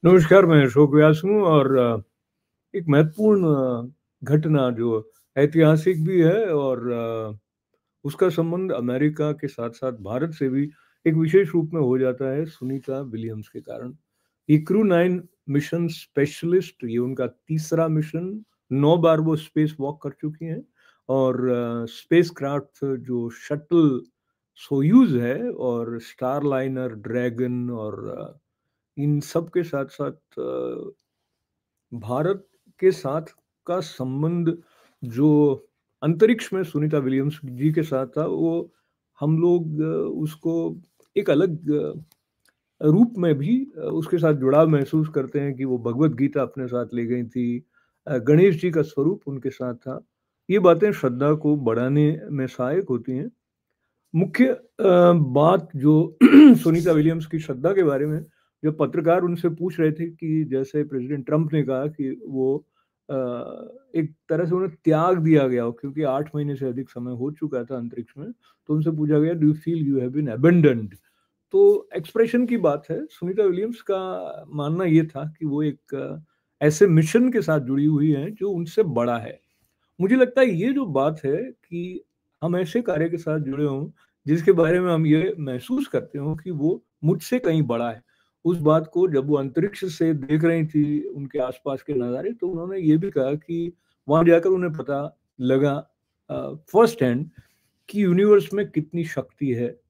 नमस्कार, मैं अशोक व्यास हूँ और एक महत्वपूर्ण घटना जो ऐतिहासिक भी है और उसका संबंध अमेरिका के साथ-साथ भारत से भी एक विशेष रूप में हो जाता है सुनीता विलियम्स के कारण। ये क्रू 9 मिशन स्पेशलिस्ट, ये उनका तीसरा मिशन, 9 बार वो स्पेस वॉक कर चुकी हैं और स्पेसक्राफ्ट जो शटल सोयूज़ है और स्टारलाइनर, ड्रैगन और इन सब के साथ-साथ भारत के साथ का संबंध जो अंतरिक्ष में सुनीता विलियम्स जी के साथ था, वो हम लोग उसको एक अलग रूप में भी उसके साथ जुड़ाव महसूस करते हैं कि वो भगवद गीता अपने साथ ले गई थी। गणेश जी का स्वरूप उनके साथ था। ये बातें श्रद्धा को बढ़ाने में सहायक होती हैं। मुख्य बात जो सुनीता विलियम्स की श्रद्धा के बारे में जब पत्रकार उनसे पूछ रहे थे कि जैसे प्रेसिडेंट ट्रंप ने कहा कि वो अ, एक तरह से उन्हें त्याग दिया गया हो क्योंकि 8 महीने से अधिक समय हो चुका था अंतरिक्ष में, तो उनसे पूछा गया do you feel you have been abandoned? तो एक्सप्रेशन की बात है, सुनीता विलियम्स का मानना ये था कि वो एक ऐसे मिशन के साथ जुड़ी हुई हैं जो उनसे बड़ा है। मुझे लगता है ये जो बात है कि हम ऐसे कार्य के साथ जुड़े हों, जिसके बारे में हम ये महसूस करते हों कि वो मुझसे कहीं बड़ा है। उस बात को जब वो अंतरिक्ष से देख रही थी, उनके आस-पास के नज़ारे, तो उन्होंने ये भी कहा कि वहाँ जाकर उन्हें पता लगा फर्स्ट हैंड कि यूनिवर्स में कितनी शक्ति है।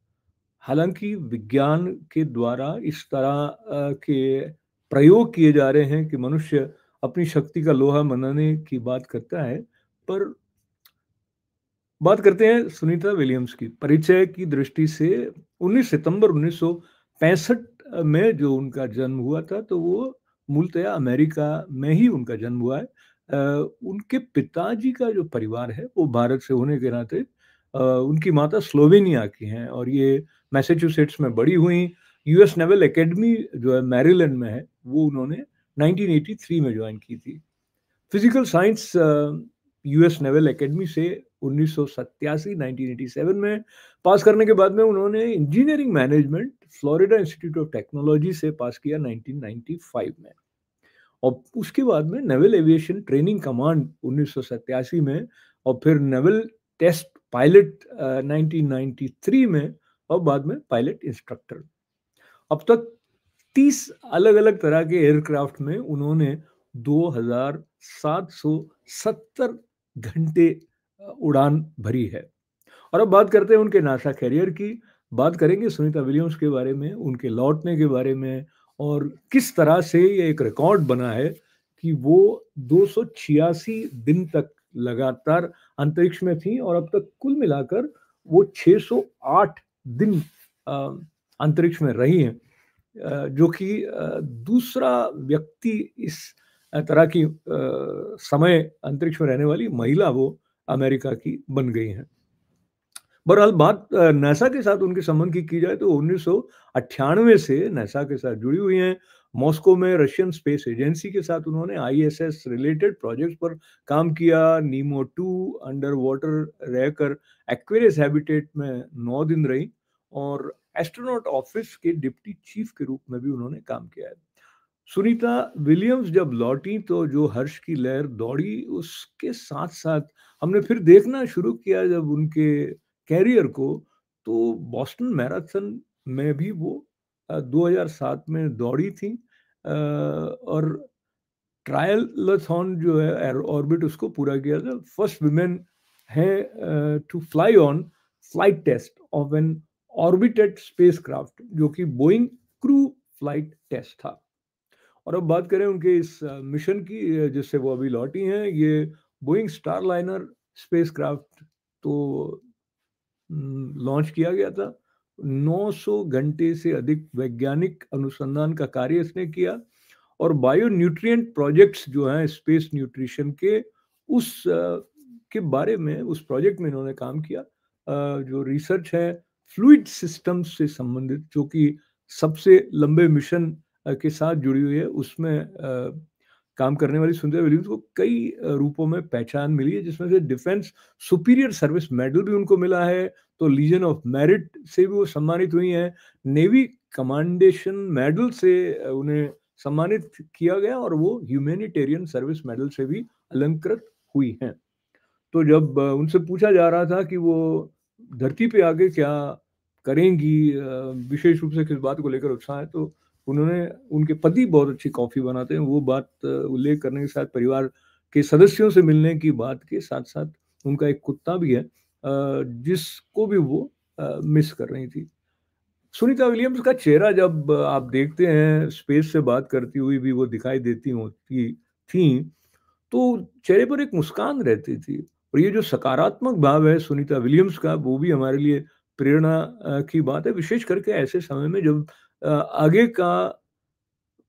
हालाँकि विज्ञान के द्वारा इस तरह के प्रयोग किए जा रहे हैं कि मनुष्य अपनी शक्ति का लोहा मनाने की बात करता है, पर बात करते हैं सुनीता विलियम्स की। परिचय की दृष्टि से 19 सितंबर 1965 में जो उनका जन्म हुआ था, तो वो मूलतः अमेरिका में ही उनका जन्म हुआ है। उनके पिताजी का जो परिवार है, वो भारत से होने के नाते उनकी माता स्लोवेनिया की हैं और ये मैसाचुसेट्स में बड़ी हुईं। यूएस नेवल एकेडमी जो है मैरीलैंड में है, वो उन्होंने 1983 में जॉइन की थी। Physical science US naval academy से 1987 1987 में पास करने के बाद में उन्होंने engineering management Florida institute of technology से पास किया 1995 में और उसके बाद में नेवल एविएशन ट्रेनिंग कमांड 1987 में और फिर नेवल टेस्ट पायलट 1993 में और बाद में पायलट इंस्ट्रक्टर। अब तक 30 अलग-अलग तरह के एयरक्राफ्ट में उन्होंने 2770 घंटे उड़ान भरी है। और अब बात करते हैं उनके नासा करियर की। बात करेंगे सुनीता विलियम्स के बारे में, उनके लौटने के बारे में और किस तरह से ये एक रिकॉर्ड बना है कि वो 286 दिन तक लगातार अंतरिक्ष में थीं और अब तक कुल मिलाकर वो 608 दिन अ, अंतरिक्ष में रही हैं। जो कि दूसरा व्यक्ति इस तरह की समय अंतरिक्ष में रहने वाली महिला वो अमेरिका की बन गई हैं। बहरहाल बात नासा के साथ उनके संबंध की जाए तो 1998 से नासा के साथ जुड़ी हुई हैं। मॉस्को में रशियन स्पेस एजेंसी के साथ उन्होंने आईएसएस रिलेटेड प्रोजेक्ट्स पर काम किया। नीमो 2 अंडर वाटर रहकर एक्वेरियस हैबिटेट में 9 दिन रही और एस्ट्रोनॉट ऑफिस के डिप्टी चीफ के रूप में भी उन्होंने काम किया है। सुनीता विलियम्स जब लौटी तो जो हर्ष की लहर दौड़ी, उसके साथ-साथ हमने फिर देखना शुरू किया जब उनके कैरियर को, तो बॉस्टन मैराथन में भी वो 2007 में दौड़ी थी और ट्रायलथॉन जो है ऑर्बिट उसको पूरा किया था। फर्स्ट वुमेन है to fly on flight test of an orbited spacecraft जो कि बोइंग क्रू फ्लाइट टेस्ट था। और अब बात करें उनके इस मिशन की जिससे वो अभी लौटी हैं, ये बोइंग स्टारलाइनर स्पेसक्राफ्ट तो लॉन्च किया गया था। 900 घंटे से अधिक वैज्ञानिक अनुसंधान का कार्य इसने किया और बायो न्यूट्रिएंट प्रोजेक्ट्स जो हैं स्पेस न्यूट्रिशन के उस के बारे में उस प्रोजेक्ट में इन्होंने काम किया। जो रिसर्च है फ्लूइड सिस्टम्स से संबंधित जो कि सबसे लंबे मिशन के साथ जुड़ी हुई है उसमें काम करने वाली सुनीता विलियम्स को कई रूपों में पहचान मिली है जिसमें से डिफेंस सुपीरियर सर्विस मेडल भी उनको मिला है, तो लीजन ऑफ मेरिट से भी वो सम्मानित हुई हैं। नेवी कमांडेशन मेडल से उन्हें सम्मानित किया गया और वो ह्यूमैनिटेरियन सर्विस मेडल से भी अलंकृत हुई हैं। तो जब उनसे पूछा जा रहा था कि वो धरती पे आके क्या करेंगी, विशेष रूप से किस बात को लेकर उत्साह है, तो उन्होंने, उनके पति बहुत अच्छी कॉफ़ी बनाते हैं, वो बात उल्लेख करने के साथ परिवार के सदस्यों से मिलने की बात के साथ-साथ उनका एक कुत्ता भी है, जिसको भी वो मिस कर रही थी। सुनीता विलियम्स का चेहरा जब आप देखते हैं, स्पेस से बात करती हुई भी वो दिखाई देती होती थीं, तो चेहरे पर एक मुस्कान रहती थी और ये जो सकारात्मक भाव है सुनीता विलियम्स का, वो भी हमारे लिए प्रेरणा की बात है, विशेष करके ऐसे समय में जब आगे का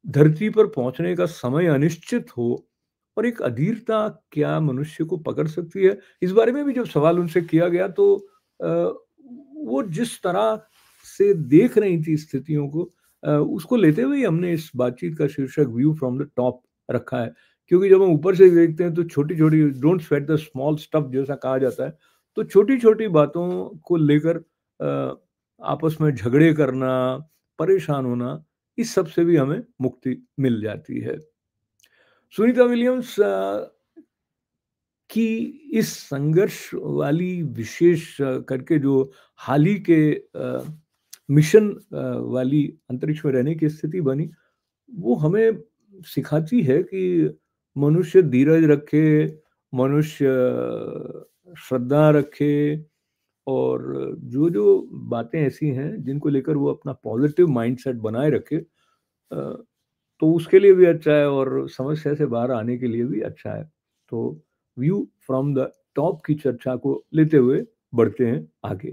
धरती पर पहुंचने का समय अनिश्चित हो और एक अधीरता क्या मनुष्य को पकड़ सकती है, इस बारे में भी जब सवाल उनसे किया गया तो वो जिस तरह से देख रही थी स्थितियों को, उसको लेते हुए ही हमने इस बातचीत का शीर्षक व्यू फ्रॉम द टॉप रखा है। क्योंकि जब हम ऊपर से देखते हैं तो छोटी-छोटी, don't sweat the small stuff जैसा कहा जाता है, तो छोटी-छोटी बातों को लेकर आपस में झगड़े करना, परेशान होना, इस सब से भी हमें मुक्ति मिल जाती है। सुनीता विलियम्स की इस संघर्ष वाली विशेष करके जो हाल ही के मिशन वाली अंतरिक्ष में रहने की स्थिति बनी, वो हमें सिखाती है कि मनुष्य धीरज रखे, मनुष्य श्रद्धा रखे और जो-जो बातें ऐसी हैं जिनको लेकर वो अपना पॉजिटिव माइंडसेट बनाए रखे, तो उसके लिए भी अच्छा है और समस्या से बाहर आने के लिए भी अच्छा है। तो व्यू फ्रॉम द टॉप की चर्चा को लेते हुए बढ़ते हैं आगे।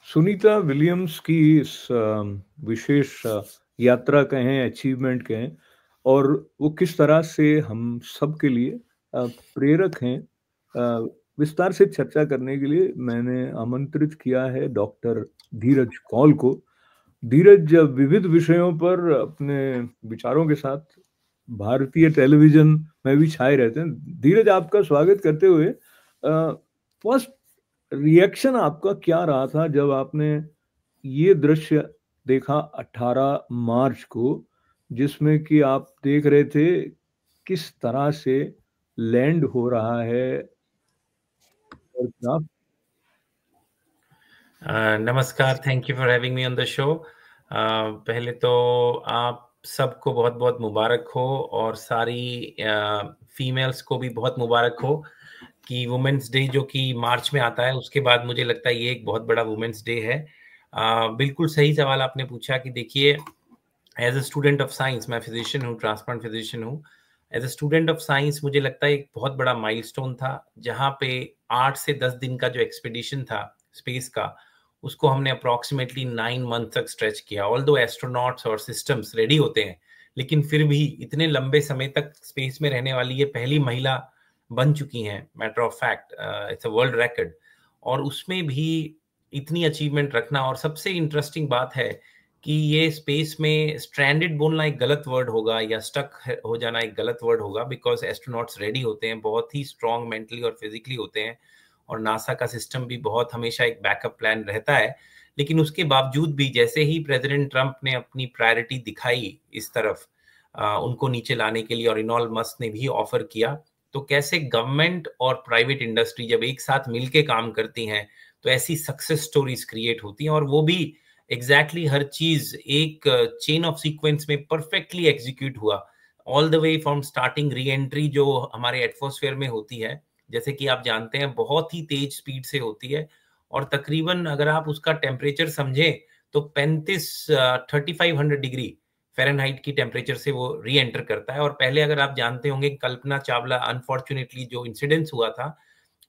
सुनीता विलियम्स की इस विशेष यात्रा कहें, अचीवमेंट कहें, और वो किस तरह से हम सबके लिए प्रेरक हैं, विस्तार से चर्चा करने के लिए मैंने आमंत्रित किया है डॉक्टर धीरज कौल को। धीरज विविध विषयों पर अपने विचारों के साथ भारतीय टेलीविज़न में भी छाए रहते हैं। धीरज, आपका स्वागत करते हुए फर्स्ट रिएक्शन आपका क्या रहा था जब आपने ये दृश्य देखा 18 मार्च को, जिसमें कि आप देख रहे थे किस तरह से लैंड हो रहा है एयरक्राफ्ट? नमस्कार, thank you for having me on the show. पहले तो आप सबको बहुत-बहुत मुबारक हो और सारी फीमेल्स को भी बहुत मुबारक हो कि वुमेन्स डे जो कि मार्च में आता है, उसके बाद मुझे लगता है ये एक बहुत बड़ा वुमेन्स डे है। बिल्कुल सही सवाल आपने पूछा कि देखिए, as a student of science, मैं फिजिशियन हूँ, ट्रांसप्लांट फिजिशियन हूँ। As a student of science मुझे लगता है एक बहुत बड़ा माइलस्टोन था, जहाँ पे 8 से 10 दिन का जो एक्सपीडिशन था स्पेस का, उसको हमने अप्रॉक्सीमेटली 9 मंथ तक स्ट्रेच किया। ऑल्दो एस्ट्रोनॉट्स और सिस्टम्स रेडी होते हैं, लेकिन फिर भी इतने लंबे समय तक स्पेस में रहने वाली ये पहली महिला बन चुकी हैं। Matter of fact, it's a world record. और उसमें भी इतनी अचीवमेंट रखना, और सबसे इंटरेस्टिंग बात है कि ये स्पेस में स्ट्रैंडेड बोलना एक गलत वर्ड होगा या स्टक हो जाना एक गलत वर्ड होगा, बिकॉज एस्ट्रोनॉट्स रेडी होते हैं, बहुत ही स्ट्रांग मेंटली और फिजिकली होते हैं, और नासा का सिस्टम भी बहुत हमेशा एक बैकअप प्लान रहता है। लेकिन उसके बावजूद भी जैसे ही प्रेसिडेंट ट्रंप ने अपनी प्रायोरिटी दिखाई इस तरफ उनको नीचे लाने के लिए, और इलॉन मस्क ने भी ऑफर किया, तो कैसे गवर्नमेंट और प्राइवेट इंडस्ट्री जब एक साथ मिलके काम करती हैं तो ऐसी सक्सेस स्टोरीज क्रिएट होती हैं, और वो भी एग्जैक्टली हर चीज एक चेन ऑफ सीक्वेंस में परफेक्टली एग्जीक्यूट हुआ, all the way from starting re entry जो हमारे एटमॉस्फेयर में होती है, जैसे कि आप जानते हैं बहुत ही तेज स्पीड से होती है, और तकरीबन अगर आप उसका टेम्परेचर समझें तो 3500 डिग्री फ़ारेनहाइट की टेम्परेचर से वो री एंटर करता है। और पहले अगर आप जानते होंगे, कल्पना चावला अनफॉर्चुनेटली जो इंसिडेंस हुआ था,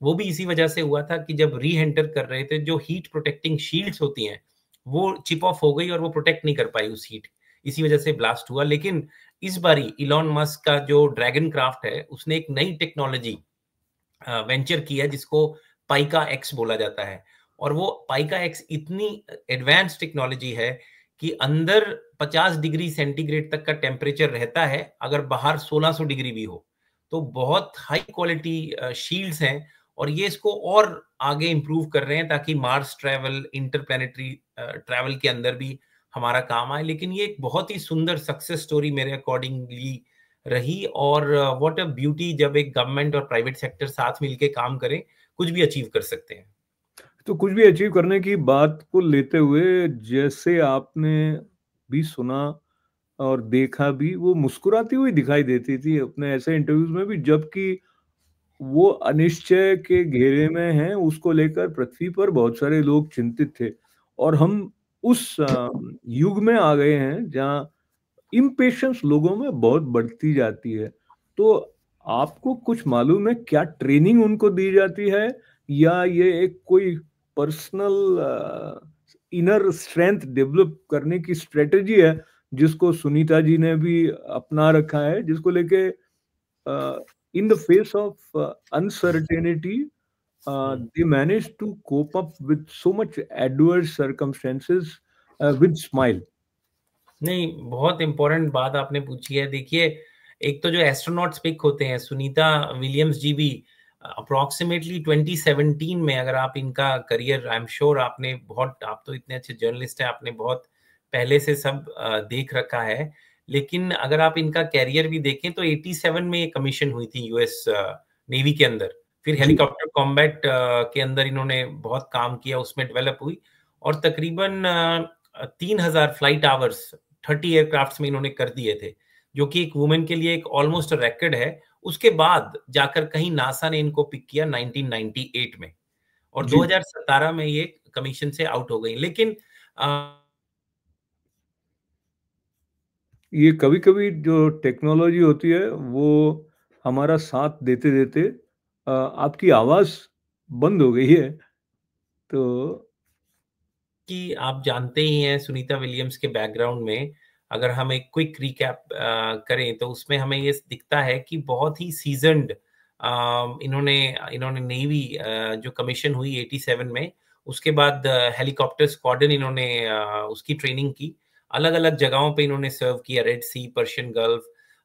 वो भी इसी वजह से हुआ था कि जब री एंटर कर रहे थे, जो हीट प्रोटेक्टिंग शील्ड्स होती हैं वो चिप ऑफ हो गई और वो प्रोटेक्ट नहीं कर पाई उस हीट, इसी वजह से ब्लास्ट हुआ। लेकिन इस बारी इलॉन मस्क का जो ड्रैगन क्राफ्ट है, उसने एक नई टेक्नोलॉजी वेंचर की है जिसको पाइका एक्स बोला जाता है, और वो पाइका एक्स इतनी एडवांस टेक्नोलॉजी है कि अंदर 50 डिग्री सेंटीग्रेड तक का टेम्परेचर रहता है अगर बाहर 1600 डिग्री भी हो। तो बहुत हाई क्वालिटी शील्ड्स हैं, और ये इसको और आगे इंप्रूव कर रहे हैं ताकि मार्स ट्रैवल, इंटरप्लैनेटरी ट्रैवल के अंदर भी हमारा काम आए। लेकिन ये एक बहुत ही सुंदर सक्सेस स्टोरी मेरे अकॉर्डिंगली रही। और व्हाट अ ब्यूटी जब एक गवर्नमेंट और प्राइवेट सेक्टर साथ मिलके काम करें, कुछ भी अचीव कर सकते हैं। तो कुछ भी अचीव करने की बात को लेते हुए, जैसे आपने भी सुना और देखा भी, वो मुस्कुराती हुई दिखाई देती थी अपने ऐसे इंटरव्यूज में भी, जबकि वो अनिश्चय के घेरे में हैं, उसको लेकर पृथ्वी पर बहुत सारे लोग चिंतित थे। और हम उस युग में आ गए हैं जहाँ इम्पेशंस लोगों में बहुत बढ़ती जाती है। तो आपको कुछ मालूम है क्या ट्रेनिंग उनको दी जाती है, या ये एक कोई पर्सनल इनर स्ट्रेंथ डेवलप करने की स्ट्रेटजी है जिसको सुनीता जी ने भी अपना रखा है, जिसको लेके in the face of uncertainty they managed to cope up with so much adverse circumstances with smile? नहीं, बहुत इंपॉर्टेंट बात आपने पूछी है। देखिए, एक तो जो एस्ट्रोनॉट्स पिक होते हैं, सुनीता विलियम्स जी भी अप्रोक्सीमेटली 2017 में, अगर आप इनका करियर, आई एम श्योर आपने बहुत, आप तो इतने अच्छे जर्नलिस्ट हैं, आपने बहुत पहले से सब देख रखा है। लेकिन अगर आप इनका कैरियर भी देखें तो 87 में ये कमीशन हुई थी यूएस नेवी के अंदर। फिर जी, हेलीकॉप्टर कॉम्बैट के अंदर इन्होंने बहुत काम किया, उसमें डेवलप हुई। और तकरीबन 3000 फ्लाइट आवर्स 30 एयरक्राफ्ट्स में इन्होंने कर दिए थे, जो कि एक वुमेन के लिए एक ऑलमोस्ट रिकॉर्ड है। उसके बाद जाकर कहीं नासा ने इनको पिक किया 1998 में, और जी। 2017 में ये कमीशन से आउट हो गई। लेकिन ये कभी-कभी जो टेक्नोलॉजी होती है वो हमारा साथ देते-देते आपकी आवाज़ बंद हो गई है। तो कि आप जानते ही हैं सुनीता विलियम्स के बैकग्राउंड में, अगर हम एक क्विक रिकैप करें तो उसमें हमें ये दिखता है कि बहुत ही सीजन्ड इन्होंने इन्होंने नेवी जो कमीशन हुई 87 में, उसके बाद हेलीकॉप्टर स्क्वाड्रन इन्होंने उसकी ट्रेनिंग की। अलग-अलग जगहों पे इन्होंने सर्व किया, Red Sea, Persian Gulf,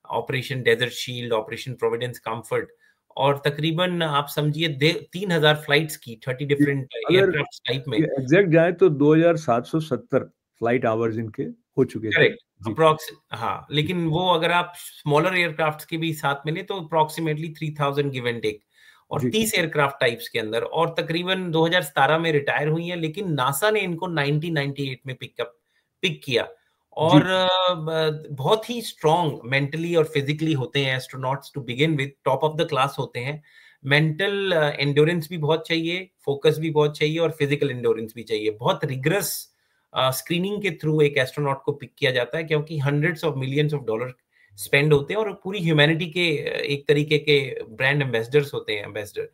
operation desert shield, operation providence comfort, और तकरीबन आप समझिए 3000 फ्लाइट्स की 30 जी, डिफरेंट अगर एयरक्राफ्ट टाइप में। ये एग्ज़ैक्ट जाए तो 2770 फ्लाइट आवर्स इनके हो चुके थे। करेक्ट, जी, अप्रॉक्स, हाँ, जी, लेकिन वो अगर आप स्मॉलर एयरक्राफ्ट्स के भी साथ मिले तो अप्रॉक्सिमेटली 3000 गिव एंड टेक, और जी, 30 एयरक्राफ्ट टाइप्स के अंदर, और तकरीबन 2017 में रिटायर हुई हैं। लेकिन नासा ने इनको 1998 में पिक किया। जी, और बहुत ही स्ट्रांग मेंटली और फिजिकली होते हैं astronauts to begin with, top of the class होते हैं। मेंटल एंड्योरेंस भी बहुत चाहिए, फोकस भी बहुत चाहिए, और फिजिकल एंड्योरेंस भी चाहिए। बहुत रिग्रेस स्क्रीनिंग के थ्रू एक एस्ट्रोनॉट को पिक किया जाता है, क्योंकि hundreds of millions of dollar spend होते हैं, और पूरी ह्यूमैनिटी के एक तरीके के ब्रांड एम्बेसडर्स होते हैं, एम्बेसडर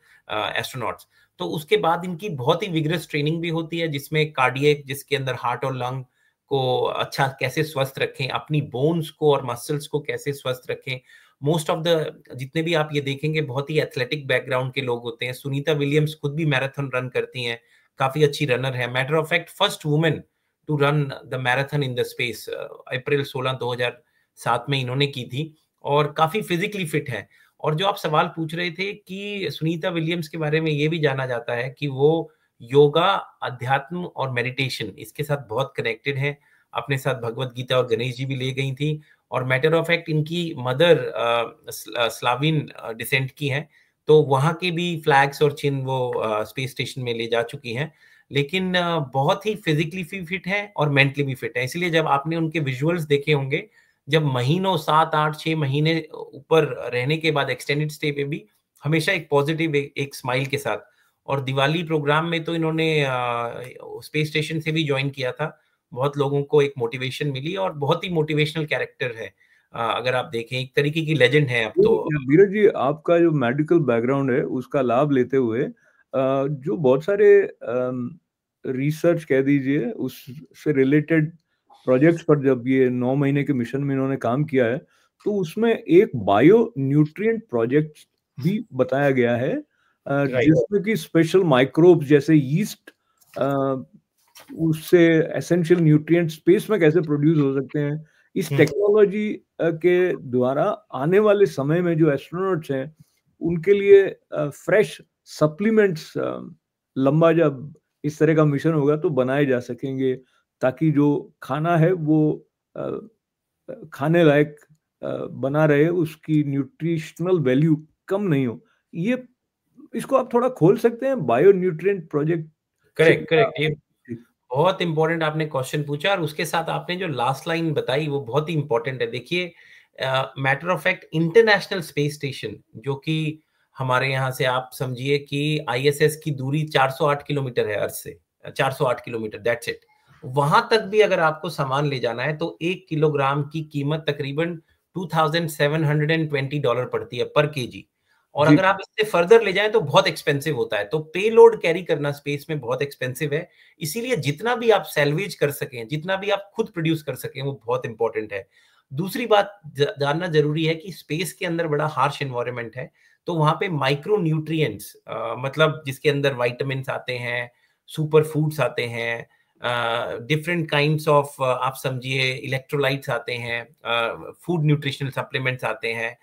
एस्ट्रोनॉट्स। तो उसके बाद इनकी बहुत ही विग्रस ट्रेनिंग भी होती है, जिसमें कार्डियक, जिसके अंदर हार्ट और लंग को अच्छा कैसे स्वस्थ रखें, अपनी बोन्स को और मसल्स को कैसे स्वस्थ रखें। मोस्ट ऑफ द जितने भी आप ये देखेंगे बहुत ही एथलेटिक बैकग्राउंड के लोग होते हैं। सुनीता विलियम्स खुद भी मैराथन रन करती हैं, काफी अच्छी रनर है। Matter of fact first women to run the marathon in the space, April 16 2007 में इन्होंने की थी, और काफी फिजिकली फिट है। और जो आप सवाल पूछ रहे थे कि सुनीता विलियम्स के बारे में, ये भी जाना जाता है कि वो योगा, अध्यात्म और मेडिटेशन इसके साथ बहुत कनेक्टेड है। अपने साथ भगवत गीता और गणेश जी भी ले गई थी। और मैटर ऑफ फैक्ट इनकी मदर स्लाविन डिसेंट की है, तो वहां के भी फ्लैग्स और चिन्ह वो स्पेस स्टेशन में ले जा चुकी हैं। लेकिन बहुत ही फिजिकली भी फिट है और मेंटली भी फिट है। इसलिए जब आपने उनके विजुअल्स देखे होंगे, जब महीनों 7 8 6 महीने ऊपर रहने के बाद एक्सटेंडेड स्टे पे भी हमेशा एक पॉजिटिव एक स्माइल के साथ। और दिवाली प्रोग्राम में तो इन्होंने स्पेस स्टेशन से भी ज्वाइन किया था। बहुत लोगों को एक मोटिवेशन मिली, और बहुत ही मोटिवेशनल कैरेक्टर है। अगर आप देखें एक तरीके की लेजेंड है अब तो। धीरज जी, आपका जो मेडिकल बैकग्राउंड है उसका लाभ लेते हुए जो बहुत सारे रिसर्च कह दीजिए उससे रिलेटेड प्रोजेक्ट्स पर जब ये 9 महीने के मिशन में इन्होंने काम किया है, तो उसमें एक बायो न्यूट्रिएंट प्रोजेक्ट भी बताया गया है, राइट। जिसमें कि स्पेशल माइक्रोब्स जैसे यीस्ट उससे एसेंशियल न्यूट्रिएंट स्पेस में कैसे प्रोड्यूस हो सकते हैं। इस टेक्नोलॉजी के द्वारा आने वाले समय में जो एस्ट्रोनॉट्स हैं, उनके लिए फ्रेश सप्लीमेंट्स लंबा जब इस तरह का मिशन होगा तो बनाए जा सकेंगे। ताकि जो खाना है वो खाने लायक बना रहे, उसकी न्यूट्रिशनल वैल्यू कम नहीं हो। ये इसको आप थोड़ा खोल सकते हैं, बायो न्यूट्रिएंट प्रोजेक्ट से करेक्ट, क्या? करेक्ट। ये बहुत इंपॉर्टेंट आपने क्वेश्चन पूछा, और उसके साथ आपने जो लास्ट लाइन बताई वो बहुत ही इंपॉर्टेंट है। देखिए, matter of fact, international space station, जो कि हमारे यहाँ से आप समझिए कि आईएसएस की दूरी 408 किलोमीटर है अर्थ से, 408 किलोमीटर, दैट्स इट। वहां तक भी अगर आपको सामान ले जाना है तो 1 किलोग्राम की कीमत तकरीबन $2720 पड़ती है पर केजी। और जी। अगर आप इससे फर्दर ले जाएं तो बहुत एक्सपेंसिव होता है। तो पे लोड कैरी करना स्पेस में बहुत एक्सपेंसिव है। इसीलिए जितना भी आप सैल्वेज कर सकें, जितना भी आप खुद प्रोड्यूस कर सकें, वो बहुत इंपॉर्टेंट है। दूसरी बात जानना जरूरी है कि स्पेस के अंदर बड़ा हार्श एनवायरनमेंट है, तो वहां पे माइक्रो न्यूट्रिएंट्स, मतलब जिसके अंदर वाइटामिन आते हैं, सुपर फूड्स आते हैं, डिफरेंट काइंड्स ऑफ, आप समझिए इलेक्ट्रोलाइट्स आते हैं, फूड न्यूट्रिशनल सप्लीमेंट्स आते हैं,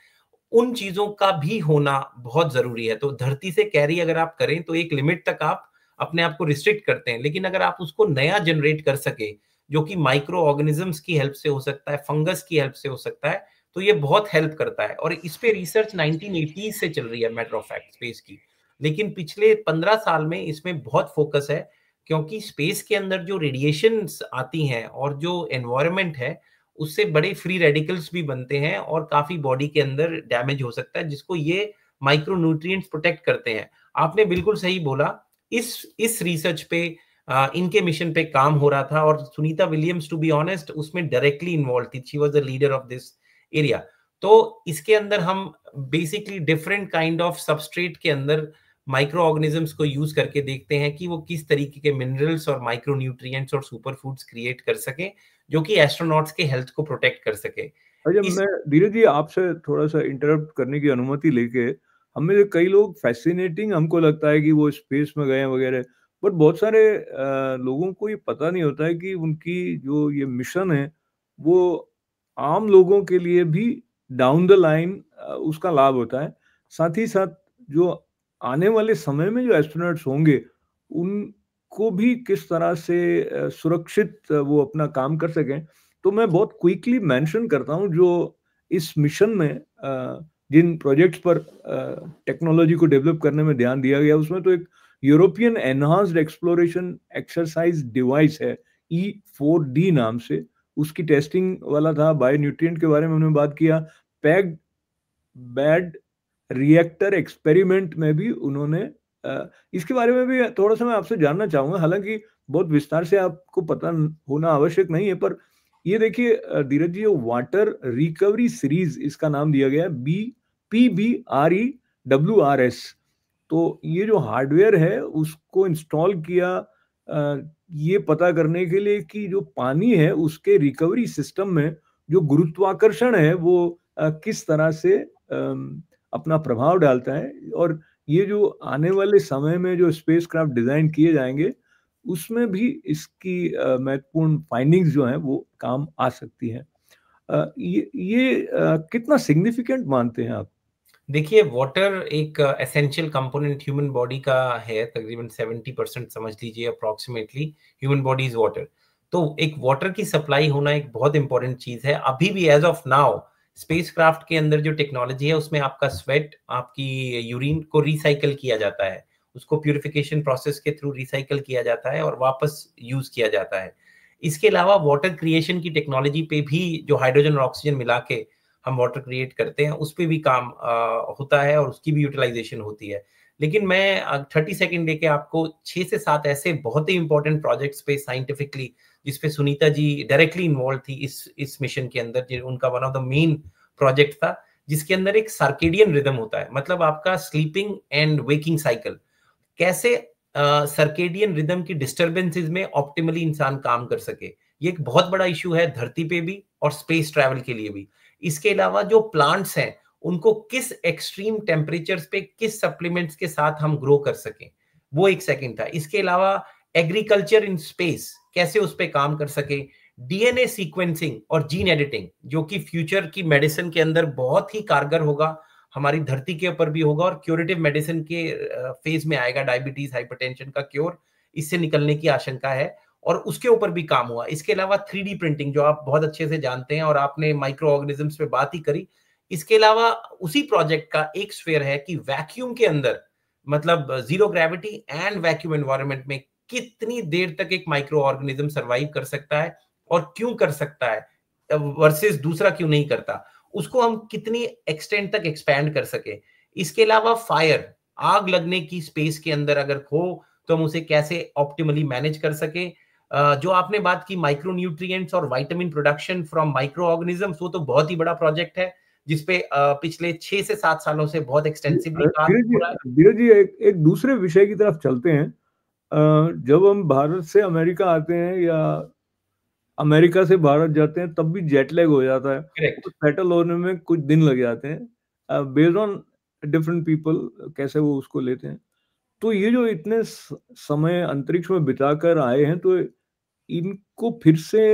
उन चीजों का भी होना बहुत जरूरी है। तो धरती से कैरी अगर आप करें तो एक लिमिट तक आप अपने आप को रिस्ट्रिक्ट करते हैं, लेकिन अगर आप उसको नया जनरेट कर सके, जो कि माइक्रो ऑर्गेनिजम्स की हेल्प से हो सकता है, फंगस की हेल्प से हो सकता है, तो ये बहुत हेल्प करता है। और इस पे रिसर्च 1980 से चल रही है, मैटर ऑफ फैक्ट, स्पेस की। लेकिन पिछले 15 साल में इसमें बहुत फोकस है, क्योंकि स्पेस के अंदर जो रेडिएशंस आती हैं और जो एनवायरनमेंट है, उससे बड़े फ्री रेडिकल्स भी बनते हैं और काफी बॉडी के अंदर डैमेज हो सकता है, जिसको ये माइक्रो न्यूट्रिएंट्स प्रोटेक्ट करते हैं। आपने बिल्कुल सही बोला। इस रिसर्च पे, इनके मिशन पे काम हो रहा था, और Sunita Williams, to be honest, उसमें डायरेक्टली इन्वॉल्व थी। She was the leader of this area. तो इसके अंदर हम basically different kind of substrate के अंदर माइक्रो ऑर्गेनिजम्स को यूज करके देखते हैं कि वो किस तरीके के मिनरल्स और माइक्रो न्यूट्रिएंट्स और सुपर फूड्स क्रिएट कर सके, जो कि एस्ट्रोनॉट्स के हेल्थ को प्रोटेक्ट कर सके। अच्छा, इस मैं धीरज जी आपसे थोड़ा-सा इंटरप्ट करने की अनुमति लेके, हम में से कई लोग फ़ैसिनेटिंग हमको लगता है कि वो स्पेस में गए हैं वगैरह, बट बहुत सारे लोगों को ये पता नहीं होता है कि उनकी जो ये मिशन है, वो आम लोगों के लिए भी डाउन द लाइन उसका लाभ होता है। साथ ही साथ जो आने वाले समय में जो एस्ट्रोनॉट्स होंगे, उनको भी किस तरह से सुरक्षित वो अपना काम कर सकें। तो मैं बहुत क्विकली मेंशन करता हूँ जो इस मिशन में जिन प्रोजेक्ट्स पर टेक्नोलॉजी को डेवलप करने में ध्यान दिया गया, उसमें तो एक European enhanced exploration exercise device है, E4D नाम से, उसकी टेस्टिंग वाला था। बायो न्यूट्रिएंट के बारे में उन्होंने बात किया। पैक्ड बेड रिएक्टर एक्सपेरिमेंट में भी उन्होंने इसके बारे में भी थोड़ा-सा मैं आपसे जानना चाहूँगा, हालाँकि बहुत विस्तार से आपको पता होना आवश्यक नहीं है, पर ये देखिए धीरज जी, वाटर रिकवरी सीरीज़ इसका नाम दिया गया है, PBREWRS। तो ये जो हार्डवेयर है उसको इंस्टॉल किया ये पता करने के लिए कि जो पानी है उसके रिकवरी सिस्टम में जो गुरुत्वाकर्षण है वो किस तरह से अपना प्रभाव डालता है, और ये जो आने वाले समय में जो स्पेसक्राफ्ट डिज़ाइन किए जाएँगे, उसमें भी इसकी महत्वपूर्ण फाइंडिंग्स जो हैं वो काम आ सकती हैं। ये कितना सिग्निफिकेंट मानते हैं आप? देखिए, वाटर एक एसेंशियल कंपोनेंट ह्यूमन बॉडी का है, तकरीबन 70% समझ लीजिए approximately human body is water. तो एक वाटर की सप्लाई होना एक बहुत इंपॉर्टेंट चीज है। अभी भी एज ऑफ नाउ स्पेसक्राफ्ट के अंदर जो टेक्नोलॉजी है, उसमें आपका स्वेट, आपकी यूरिन को रिसाइकल किया जाता है, उसको प्यूरिफिकेशन प्रोसेस के थ्रू रिसाइकल किया जाता है और वापस यूज किया जाता है। इसके अलावा वाटर क्रिएशन की टेक्नोलॉजी पे भी, जो हाइड्रोजन और ऑक्सीजन मिला के हम वाटर क्रिएट करते हैं, उस पे भी काम होता है और उसकी भी यूटिलाइजेशन होती है। लेकिन मैं 30 सेकंड लेके आपको 6 से 7 ऐसे बहुत ही इंपॉर्टेंट प्रोजेक्ट्स पे साइंटिफिकली, जिसपे सुनीता जी डायरेक्टली इन्वॉल्व थी इस मिशन के अंदर, उनका one of the main project था, जिसके अंदर एक सर्केडियन रिदम होता है, मतलब आपका स्लीपिंग एंड वेकिंग साइकिल, कैसे सर्केडियन रिदम की डिस्टर्बेंसेस में ऑप्टिमली इंसान काम कर सके। ये एक बहुत बड़ा इशू है धरती पे भी और स्पेस ट्रैवल के लिए भी। इसके अलावा जो प्लांट्स हैं, उनको किस एक्सट्रीम टेम्परेचर्स पे किस सप्लीमेंट्स के साथ हम ग्रो कर सकें, वो एक सेकंड था। इसके अलावा एग्रीकल्चर इन स्पेस, कैसे उस पे काम कर सके। डीएनए सीक्वेंसिंग और जीन एडिटिंग, जो कि फ्यूचर की मेडिसिन के अंदर बहुत ही कारगर होगा, हमारी धरती के ऊपर भी होगा और क्यूरेटिव मेडिसिन के फेज में आएगा। डायबिटीज, हाइपरटेंशन का क्योर इससे निकलने की आशंका है। और उसके ऊपर भी काम हुआ। इसके अलावा 3D प्रिंटिंग जो आप बहुत अच्छे से जानते हैं और आपने माइक्रो ऑर्गेनिजम्स पे बात ही करी। इसके अलावा उसी प्रोजेक्ट का एक स्फीयर है कि वैक्यूम के अंदर, मतलब zero gravity and vacuum environment में कितनी देर तक एक माइक्रो ऑर्गेनिज्म सर्वाइव कर सकता है और क्यों कर सकता है वर्सेस दूसरा क्यों नहीं करता, उसको हम कितनी एक्सटेंड तक एक्सपैंड कर सके। इसके अलावा फायर, आग लगने की स्पेस के अंदर अगर हो तो हम उसे कैसे ऑप्टिमली मैनेज कर सके। जो आपने बात की माइक्रो न्यूट्रिएंट्स और vitamin production from micro organisms, वो तो बहुत ही बड़ा प्रोजेक्ट है जिसपे पिछले 6 से 7 सालों से बहुत एक्सटेंसिवली काम हो रहा है। धीरज जी एक दूसरे विषय की तरफ चलते हैं। जब हम भारत से अमेरिका आते हैं या अमेरिका से भारत जाते हैं तब भी जेट लैग हो जाता है, करेक्ट। वो सेटल होने में कुछ दिन लग जाते हैं, बेस्ड ऑन डिफरेंट पीपल कैसे वो उसको लेते हैं। तो ये जो इतने समय अंतरिक्ष में बिताकर आए हैं, तो इनको फिर से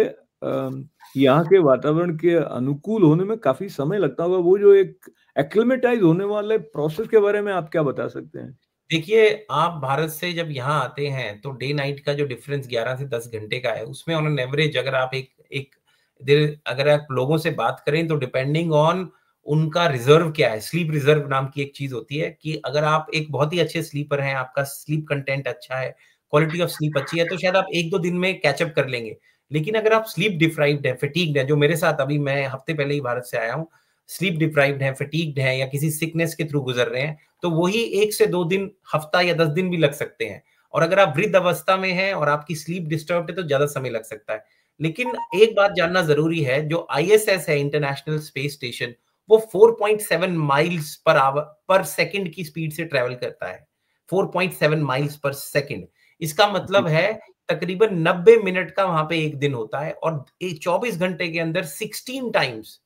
यहाँ के वातावरण के अनुकूल होने में काफी समय लगता होगा। वो जो एक एक्लिमेटाइज होने वाले प्रोसेस के बारे में आप क्या बता सकते हैं? देखिए, आप भारत से जब यहाँ आते हैं तो डे नाइट का जो डिफरेंस 11 से 10 घंटे का है, उसमें ऑन एन एवरेज अगर आप एक एक देर अगर आप लोगों से बात करें तो डिपेंडिंग ऑन उनका रिजर्व क्या है, स्लीप रिजर्व नाम की एक चीज होती है कि अगर आप एक बहुत ही अच्छे स्लीपर हैं, आपका स्लीप कंटेंट अच्छा है, क्वालिटी ऑफ स्लीप अच्छी है, तो शायद आप 1-2 दिन में कैचअप कर लेंगे। लेकिन अगर आप स्लीप डिप्राइव्ड है, फटीग्ड है, जो मेरे साथ अभी मैं हफ्ते पहले ही भारत से आया हूँ, स्लीप डिप्राइव्ड है, फटीग्ड है या किसी सिकनेस के थ्रू गुजर रहे हैं, तो वही 1 से 2 दिन, हफ्ता या 10 दिन भी लग सकते हैं। और अगर आप वृद्ध अवस्था में हैं और आपकी स्लीप डिस्टर्ब्ड है तो ज्यादा समय लग सकता है। लेकिन एक बात जानना जरूरी है, जो आईएसएस है, इंटरनेशनल स्पेस स्टेशन, वो 4.7 माइल्स पर आवर पर सेकंड की स्पीड से ट्रेवल करता है। 4.7 माइल्स पर सेकंड। इसका मतलब जी, है तकरीबन 90 मिनट का वहां पे एक दिन होता है और 24 घंटे के अंदर 16 टाइम्स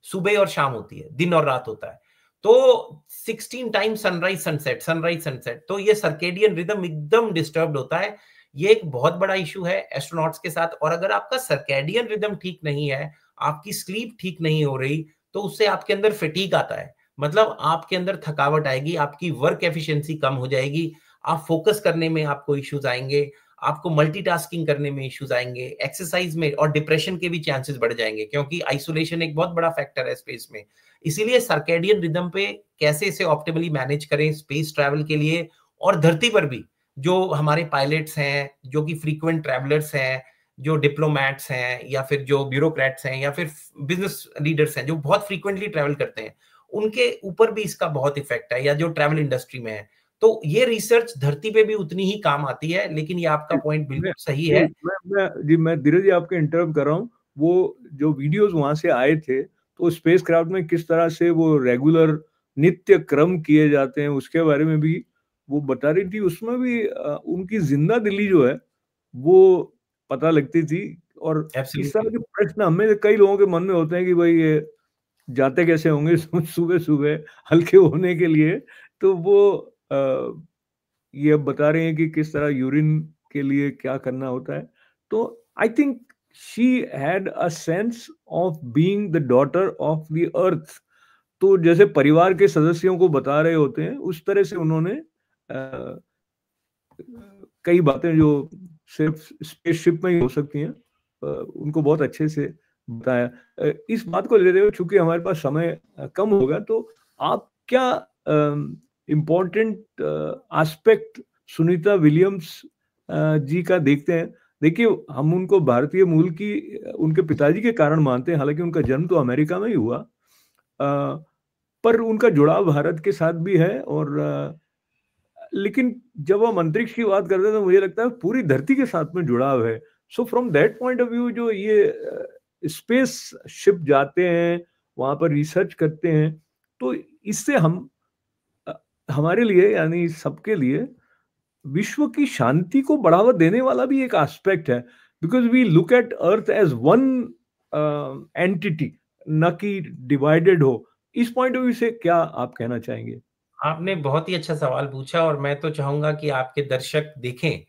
सुबह और शाम होती है, दिन और रात होता है। तो 16 time sunrise sunset, sunrise sunset, तो ये सर्केडियन रिदम एकदम डिस्टर्ब्ड होता है। ये एक बहुत बड़ा इशू है एस्ट्रोनॉट्स के साथ। और अगर आपका सर्केडियन रिदम ठीक नहीं है, आपकी स्लीप ठीक नहीं हो रही, तो उससे आपके अंदर फटीग आता है, मतलब आपके अंदर थकावट आएगी, आपकी वर्क एफिशिएंसी कम हो जाएगी, आप फोकस करने में आपको इश्यूज आएंगे, आपको मल्टीटास्किंग करने में इश्यूज आएंगे, एक्सरसाइज में, और डिप्रेशन के भी चांसेस बढ़ जाएंगे क्योंकि आइसोलेशन एक बहुत बड़ा फैक्टर है स्पेस में। इसीलिए सर्केडियन रिदम पे कैसे इसे ऑप्टिमली मैनेज करें स्पेस ट्रैवल के लिए, और धरती पर भी जो हमारे पायलट्स हैं, जो कि फ्रीक्वेंट ट्रैवलर्स हैं, जो डिप्लोमैट्स हैं या फिर जो ब्यूरोक्रेट्स हैं या फिर बिजनेस लीडर्स हैं जो बहुत फ्रीक्वेंटली ट्रैवल करते हैं, उनके ऊपर भी इसका बहुत इफेक्ट है, या जो ट्रैवल इंडस्ट्री में है। तो ये रिसर्च धरती पे भी उतनी ही काम आती है, लेकिन ये आपका पॉइंट मैं बिल्कुल सही जी, है। मैं धीरज जी आपको इंटरप्ट कर रहा हूँ। वो जो वीडियोज़ वहाँ से आए थे, तो स्पेसक्राफ्ट में किस तरह से वो रेगुलर नित्य क्रम किए जाते हैं, उसके बारे में भी वो बता रही थी। उसमें भी उनकी ज़िंदा-दिली जो है, वो पता लगती थी। और इस तरह एब्सोल्युटली। के प्रश्न हमें कई लोगों के मन में होते हैं कि भाई ये जाते कैसे होंगे सुबह-सुबह हल्के होने के लिए। तो वो ये अब बता रहे हैं कि किस तरह यूरिन के लिए क्या करना होता है। तो I think she had a sense of being the daughter of the earth. तो जैसे परिवार के सदस्यों को बता रहे होते हैं, उस तरह से उन्होंने कई बातें जो सिर्फ स्पेसशिप में ही हो सकती हैं, उनको बहुत अच्छे से बताया। इस बात को लेते हुए चूँकि हमारे पास समय कम होगा, तो आप क्या इम्पोर्टेंट एस्पेक्ट सुनीता विलियम्स जी का देखते हैं? देखिए, हम उनको भारतीय मूल की उनके पिताजी के कारण मानते हैं, हालाँकि उनका जन्म तो अमेरिका में ही हुआ। पर उनका जुड़ाव भारत के साथ भी है। और लेकिन जब हम अंतरिक्ष की बात करते हैं तो मुझे लगता है पूरी धरती के साथ में जुड़ाव है। So from that point of view जो ये स्पेस शिप जाते हैं, वहाँ पर रिसर्च करते हैं, तो इससे हम अ, हमारे लिए यानी सबके लिए विश्व की शांति को बढ़ावा देने वाला भी एक एस्पेक्ट है। Because we look at earth as one entity, ना कि डिवाइडेड हो। इस पॉइंट ऑफ व्यू से क्या आप कहना चाहेंगे? आपने बहुत ही अच्छा सवाल पूछा और मैं तो चाहूंगा कि आपके दर्शक देखें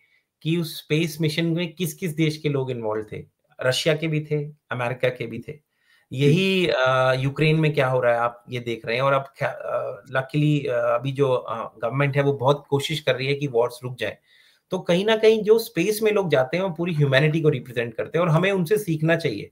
कि उस स्पेस मिशन में किस किस देश के लोग इन्वॉल्व थे। रशिया के भी थे, अमेरिका के भी थे। जी, यही यूक्रेन में क्या हो रहा है आप ये देख रहे हैं। और अब लकीली अभी जो गवर्नमेंट है वो बहुत कोशिश कर रही है कि वॉर्स रुक जाए। तो कहीं ना कहीं जो स्पेस में लोग जाते हैं वो पूरी ह्यूमैनिटी को रिप्रेजेंट करते हैं, और हमें उनसे सीखना चाहिए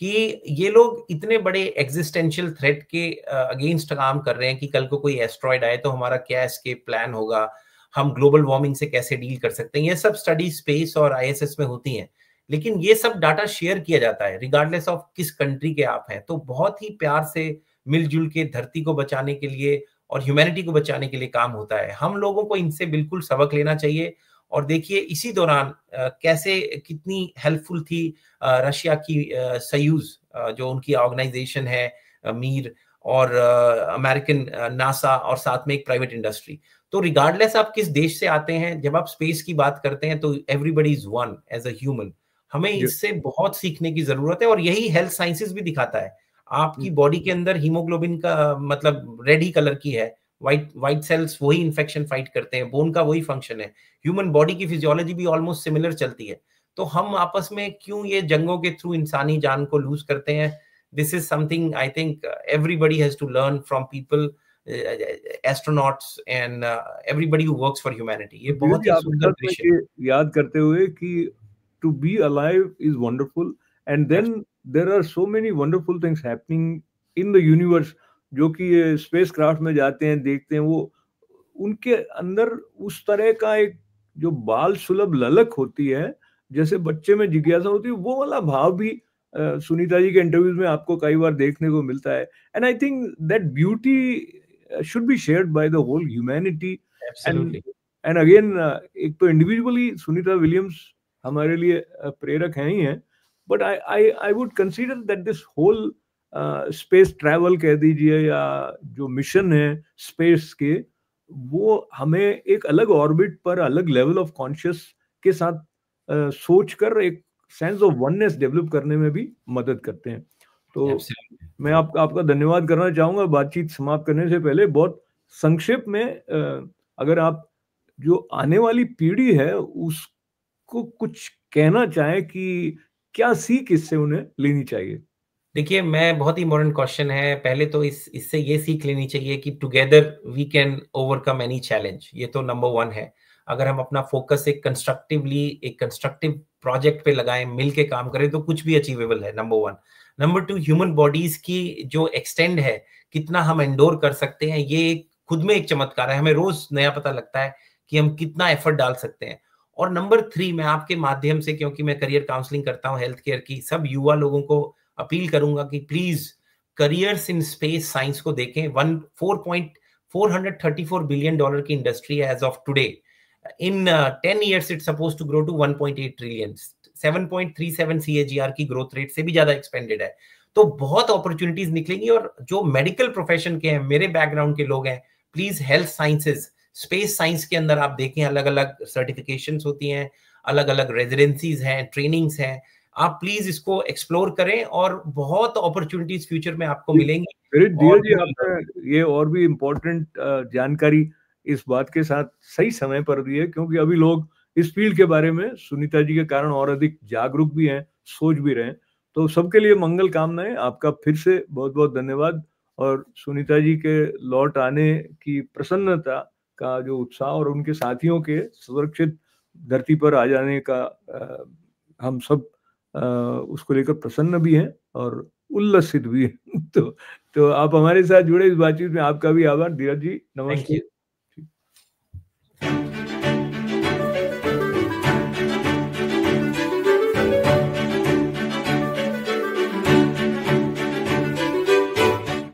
कि ये लोग इतने बड़े एग्जिस्टेंशियल थ्रेट के अगेंस्ट काम कर रहे हैं कि कल को कोई एस्ट्रॉयड आए तो हमारा क्या एस्केप प्लान होगा, हम ग्लोबल वार्मिंग से कैसे डील कर सकते हैं। ये सब स्टडी स्पेस और आईएसएस में होती हैं, लेकिन ये सब डाटा शेयर किया जाता है रिगार्डलेस ऑफ किस कंट्री के आप हैं। तो बहुत ही प्यार से मिलजुल के धरती को बचाने के लिए और ह्यूमैनिटी को बचाने के लिए काम होता है। हम लोगों को इनसे बिल्कुल सबक लेना चाहिए। और देखिए इसी दौरान कैसे कितनी हेल्पफुल थी रशिया की सयूज, जो उनकी ऑर्गेनाइजेशन है, मीर, और अमेरिकन नासा, और साथ में एक प्राइवेट इंडस्ट्री। तो रिगार्डलेस आप किस देश से आते हैं, जब आप स्पेस की बात करते हैं तो everybody is one as a human. हमें इससे बहुत सीखने की जरूरत है, और यही हेल्थ साइंसेस भी दिखाता है। आपकी बॉडी के अंदर हीमोग्लोबिन का मतलब रेड ही कलर की है, व्हाइट सेल्स वही इन्फेक्शन फाइट करते हैं, बोन का वही फंक्शन है, ह्यूमन बॉडी की फिजियोलॉजी भी ऑलमोस्ट सिमिलर चलती है। तो हम आपस में क्यों ये जंगों के थ्रू इंसानी जान को लूज करते हैं? This is something I think everybody has to learn from people, astronauts and everybody who works for humanity. ये बहुत ही सुंदर दृश्य ये याद करते हुए कि to be alive is wonderful, and then there are so many wonderful things happening in the universe, जो कि ये स्पेस क्राफ्ट में जाते हैं, देखते हैं, वो उनके अंदर उस तरह का एक जो बाल सुलभ ललक होती है, जैसे बच्चे में जिज्ञासा होती है, वो वाला भाव भी सुनीता जी के इंटरव्यूज में आपको कई बार देखने को मिलता है। And I think that beauty should be shared by the whole humanity. Absolutely. And again, एक तो इंडिविजुअली सुनीता विलियम्स हमारे लिए प्रेरक हैं ही हैं, but I would consider that this whole space travel कह दीजिए, या जो मिशन है स्पेस के, वो हमें एक अलग ऑर्बिट पर अलग लेवल ऑफ कॉन्शियस के साथ सोचकर एक सेंस ऑफ वननेस डेवलप करने में भी मदद करते हैं। तो मैं आपका धन्यवाद करना चाहूंगा। बातचीत समाप्त करने से पहले बहुत संक्षेप में अगर आप जो आने वाली पीढ़ी है उसको कुछ कहना चाहें कि क्या सीख इससे उन्हें लेनी चाहिए। देखिए, मैं बहुत ही इम्पोर्टेंट क्वेश्चन है। पहले तो इससे ये सीख लेनी चाहिए कि together we can overcome any challenge. ये तो नंबर 1 है। अगर हम अपना फोकस एक कंस्ट्रक्टिव प्रोजेक्ट पे लगाएं, मिल के काम करें, तो कुछ भी अचीवेबल है, नंबर 1। नंबर 2, ह्यूमन बॉडीज की जो एक्सटेंड है, कितना हम एंडोर कर सकते हैं, ये खुद में एक चमत्कार है। हमें रोज नया पता लगता है कि हम कितना एफर्ट डाल सकते हैं। और नंबर 3, मैं आपके माध्यम से, क्योंकि मैं करियर काउंसलिंग करता हूँ हेल्थ केयर की, सब युवा लोगों को अपील करूंगा कि please careers in space science को देखें। 434 बिलियन डॉलर की इंडस्ट्री है as of today. In 10 years it's suppose to grow to 1.8 trillion, 7.37 CAGR की ग्रोथ रेट से भी ज्यादा एक्सपेंडेड है। तो बहुत अपॉर्चुनिटीज निकलेंगी। और जो मेडिकल प्रोफेशन के हैं, मेरे बैकग्राउंड के लोग हैं, please health sciences, space science के अंदर आप देखें, अलग अलग सर्टिफिकेशंस होती हैं, अलग अलग रेजिडेंसीज हैं, ट्रेनिंग्स हैं। आप प्लीज इसको एक्सप्लोर करें, और बहुत अपॉर्चुनिटीज फ्यूचर में आपको मिलेंगी। धीरज जी, आपने ये और भी इम्पोर्टेंट जानकारी इस बात के साथ सही समय पर दी है, क्योंकि अभी लोग इस फील्ड के बारे में सुनीता जी के कारण और अधिक जागरूक भी हैं, सोच भी रहे हैं। तो सबके लिए मंगल कामनाएं। आपका फिर से बहुत बहुत धन्यवाद। और सुनीता जी के लौट आने की प्रसन्नता का जो उत्साह, और उनके साथियों के सुरक्षित धरती पर आ जाने का हम सब उसको लेकर प्रसन्न भी हैं और उल्लसित भी हैं। तो आप हमारे साथ जुड़े इस बातचीत में। आपका भी आभार धीरज जी। नमस्ते।